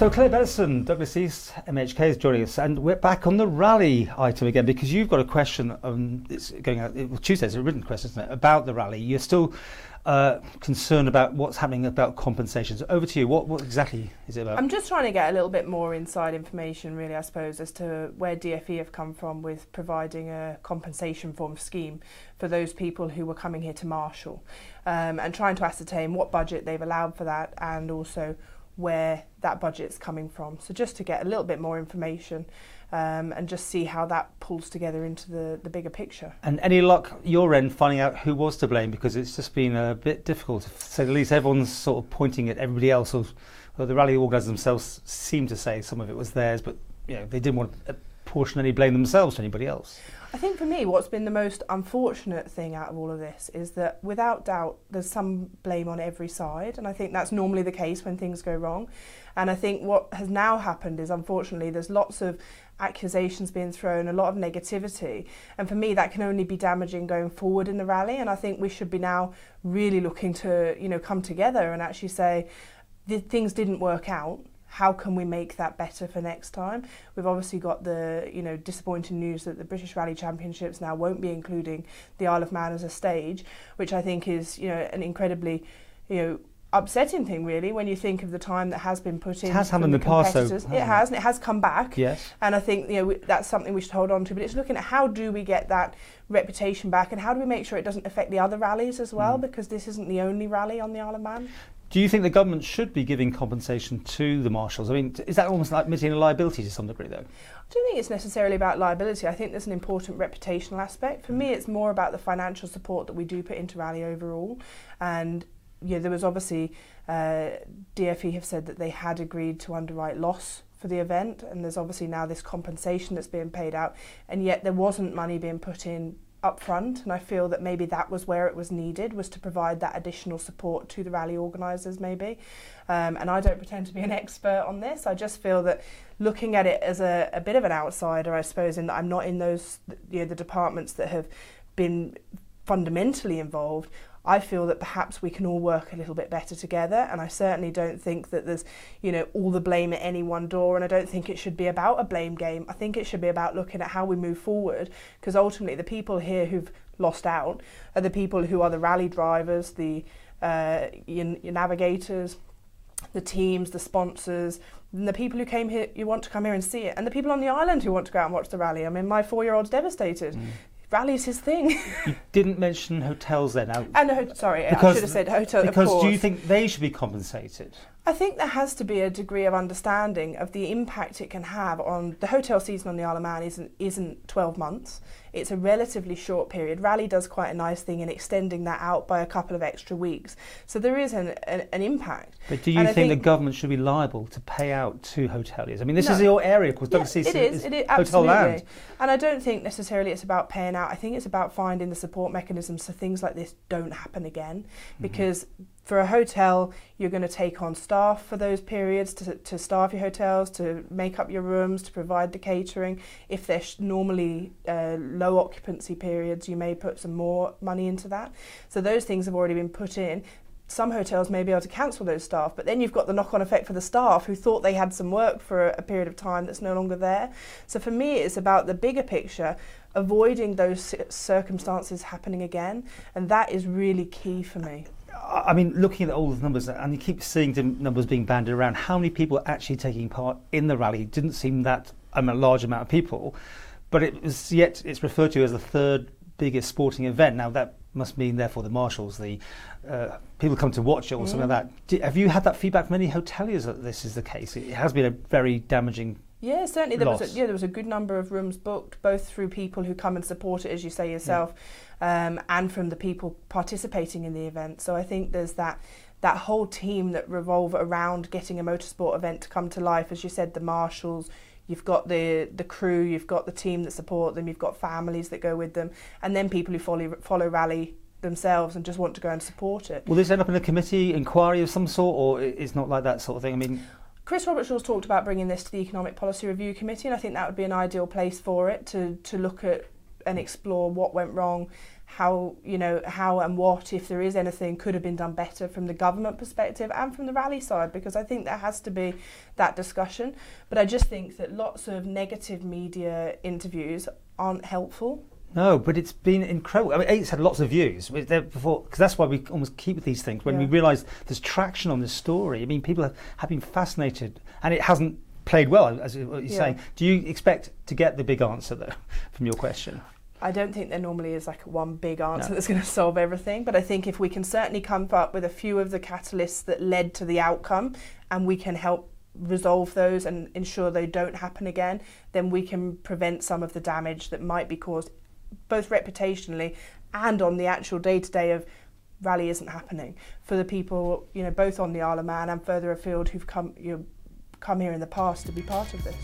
So Clare Bettison, Douglas East, MHK is joining us, and we're back on the rally item again because you've got a question. It's going out. Tuesday is a written question, isn't it, about the rally? You're still concerned about what's happening about compensations. Over to you. What exactly is it about? I'm just trying to get a little bit more inside information, really, I suppose, as to where DfE have come from with providing a compensation form scheme for those people who were coming here to marshal, and trying to ascertain what budget they've allowed for that, and also where that budget's coming from. So just to get a little bit more information and just see how that pulls together into the bigger picture. And any luck your end finding out who was to blame? Because it's just been a bit difficult, to say the least. Everyone's sort of pointing at everybody else. Or the rally organisers themselves seem to say some of it was theirs, but you know, they didn't want to apportion any blame themselves to anybody else. I think for me what's been the most unfortunate thing out of all of this is that without doubt there's some blame on every side, and I think that's normally the case when things go wrong. And I think what has now happened is, unfortunately, there's lots of accusations being thrown, a lot of negativity, and for me that can only be damaging going forward in the rally. And I think we should be now really looking to, you know, come together and actually say things didn't work out. How can we make that better for next time? We've obviously got the, you know, disappointing news that the British Rally Championships now won't be including the Isle of Man as a stage, which I think is, you know, an incredibly, you know, upsetting thing, really, when you think of the time that has been put in. It has happened in the past, though. It has, and it has come back. Yes. And I think, you know, that's something we should hold on to. But it's looking at how do we get that reputation back, and how do we make sure it doesn't affect the other rallies as well, because this isn't the only rally on the Isle of Man. Do you think the government should be giving compensation to the marshals? I mean, is that almost like admitting a liability to some degree, though? I don't think it's necessarily about liability. I think there's an important reputational aspect. For me, it's more about the financial support that we do put into rally overall. And yeah, there was obviously, DfE have said that they had agreed to underwrite loss for the event, and there's obviously now this compensation that's being paid out, and yet there wasn't money being put in up front, and I feel that maybe that was where it was needed, was to provide that additional support to the rally organisers maybe. And I don't pretend to be an expert on this. I just feel that looking at it as a bit of an outsider, I suppose, in that I'm not in those, you know, the departments that have been fundamentally involved, I feel that perhaps we can all work a little bit better together, and I certainly don't think that there's, you know, all the blame at any one door, and I don't think it should be about a blame game. I think it should be about looking at how we move forward, because ultimately the people here who've lost out are the people who are the rally drivers, the your navigators, the teams, the sponsors, and the people who came here, you want to come here and see it, and the people on the island who want to go out and watch the rally. I mean, my 4-year-old's devastated. Rally's his thing. You didn't mention hotels then. Sorry, I should have said hotel. Because of course. Do you think they should be compensated? I think there has to be a degree of understanding of the impact it can have on the hotel season on the Isle of Man. Isn't 12 months. It's a relatively short period. Rally does quite a nice thing in extending that out by a couple of extra weeks. So there is an impact. But do you think the government should be liable to pay out to hoteliers? I mean, this is your area, of course. Douglas East is hotel land. And I don't think necessarily it's about paying out. I think it's about finding the support mechanisms so things like this don't happen again. Because for a hotel, you're going to take on staff for those periods to staff your hotels, to make up your rooms, to provide the catering. If they're normally low occupancy periods, you may put some more money into that. So those things have already been put in. Some hotels may be able to cancel those staff, but then you've got the knock-on effect for the staff who thought they had some work for a period of time that's no longer there. So for me, it's about the bigger picture, avoiding those circumstances happening again, and that is really key for me. I mean, looking at all the numbers, and you keep seeing the numbers being banded around, how many people are actually taking part in the rally? It didn't seem that a large amount of people, but it's referred to as the third biggest sporting event. Now that must mean, therefore, the marshals, the people come to watch it or something like that. Have you had that feedback from any hoteliers that this is the case? It has been a very damaging Yeah, certainly there was a good number of rooms booked, both through people who come and support it, as you say yourself, and from the people participating in the event. So I think there's that whole team that revolve around getting a motorsport event to come to life. As you said, the marshals, you've got the crew, you've got the team that support them, you've got families that go with them, and then people who follow rally themselves and just want to go and support it. Will this end up in a committee inquiry of some sort, or it's not like that sort of thing? I mean, Chris Robertshaw's talked about bringing this to the Economic Policy Review Committee, and I think that would be an ideal place for it to look at and explore what went wrong, how and what, if there is anything, could have been done better from the government perspective and from the rally side, because I think there has to be that discussion. But I just think that lots of negative media interviews aren't helpful. No, but it's been incredible. I mean, it's had lots of views before, because that's why we almost keep these things. When we realise there's traction on this story, I mean, people have been fascinated, and it hasn't played well, as you're saying. Do you expect to get the big answer, though, from your question? I don't think there normally is like one big answer that's going to solve everything, but I think if we can certainly come up with a few of the catalysts that led to the outcome, and we can help resolve those and ensure they don't happen again, then we can prevent some of the damage that might be caused, both reputationally and on the actual day-to-day of rally isn't happening for the people, both on the Isle of Man and further afield who've come here in the past to be part of this.